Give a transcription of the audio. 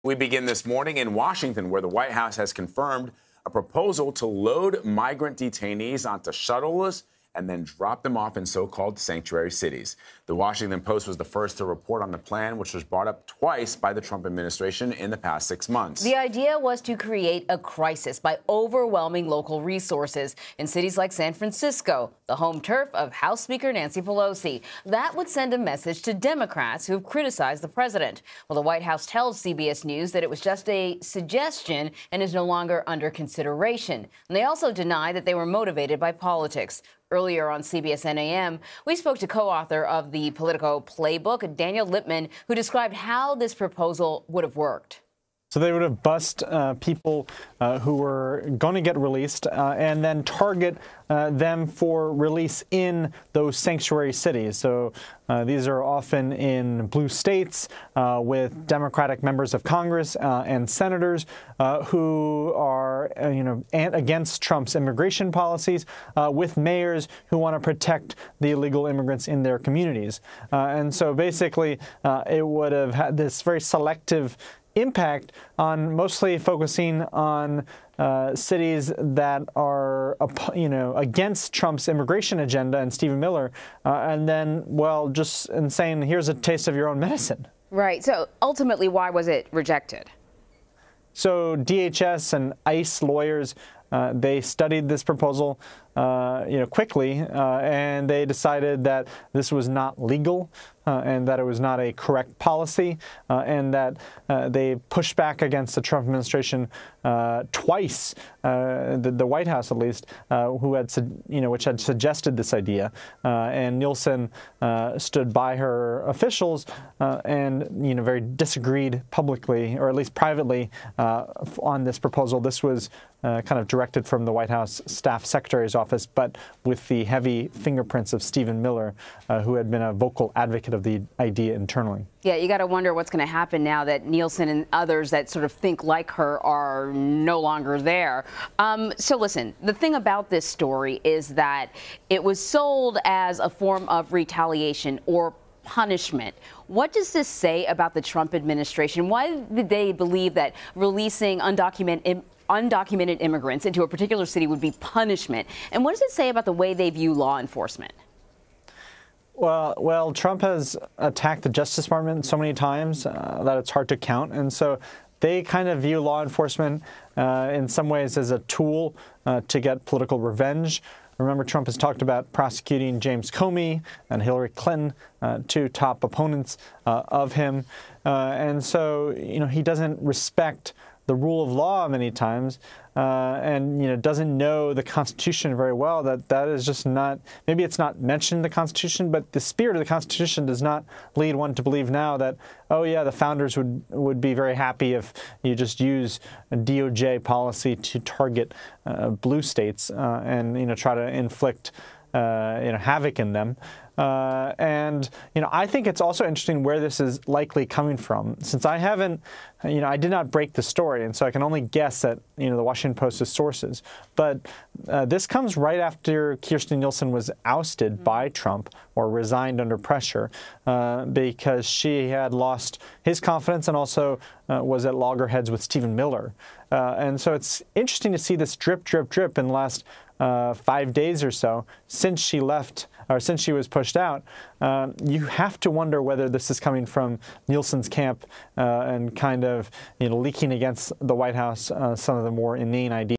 We begin this morning in Washington, where the White House has confirmed a proposal to load migrant detainees onto shuttles and then drop them off in so-called sanctuary cities. The Washington Post was the first to report on the plan, which was brought up twice by the Trump administration in the past 6 months. The idea was to create a crisis by overwhelming local resources in cities like San Francisco, the home turf of House Speaker Nancy Pelosi. That would send a message to Democrats who have criticized the president. Well, the White House tells CBS News that it was just a suggestion and is no longer under consideration. And they also deny that they were motivated by politics. Earlier on CBSN AM, we spoke to co-author of the Politico playbook, Daniel Lippman, who described how this proposal would have worked. So they would have bussed people who were going to get released and then target them for release in those sanctuary cities. So these are often in blue states with Democratic members of Congress and senators who are, against Trump's immigration policies, with mayors who want to protect the illegal immigrants in their communities. And so basically, it would have had this very selective impact on mostly focusing on cities that are, against Trump's immigration agenda and Stephen Miller, and then, just saying, here's a taste of your own medicine. Right. So ultimately, why was it rejected? So DHS and ICE lawyers, they studied this proposal, quickly, and they decided that this was not legal and that it was not a correct policy, and that they pushed back against the Trump administration twice, the White House at least, who had, which had suggested this idea, and Nielsen stood by her officials and very disagreed publicly, or at least privately, on this proposal. This was kind of directed from the White House staff secretary's office, but with the heavy fingerprints of Stephen Miller, who had been a vocal advocate of the idea internally. Yeah, you got to wonder what's going to happen now that Nielsen and others that sort of think like her are no longer there. So listen, the thing about this story is that it was sold as a form of retaliation or punishment. What does this say about the Trump administration? Why did they believe that releasing undocumented immigrants into a particular city would be punishment? And what does it say about the way they view law enforcement? Well, Trump has attacked the Justice Department so many times that it's hard to count. And so they kind of view law enforcement in some ways as a tool to get political revenge. Remember, Trump has talked about prosecuting James Comey and Hillary Clinton, two top opponents of him. And so, he doesn't respect the rule of law many times, and doesn't know the Constitution very well. That is just not, maybe it's not mentioned in the Constitution, but the spirit of the Constitution does not lead one to believe now that, oh yeah, the founders would be very happy if you just use a DOJ policy to target blue states and try to inflict havoc in them. I think it's also interesting where this is likely coming from. Since I haven't, I did not break the story, and so I can only guess at, the Washington Post's sources. But this comes right after Kirstjen Nielsen was ousted by Trump or resigned under pressure because she had lost his confidence and also was at loggerheads with Stephen Miller. And so it's interesting to see this drip, drip, drip in the last 5 days or so since she left, or since she was pushed out. You have to wonder whether this is coming from Nielsen's camp and kind of leaking against the White House some of the more inane ideas.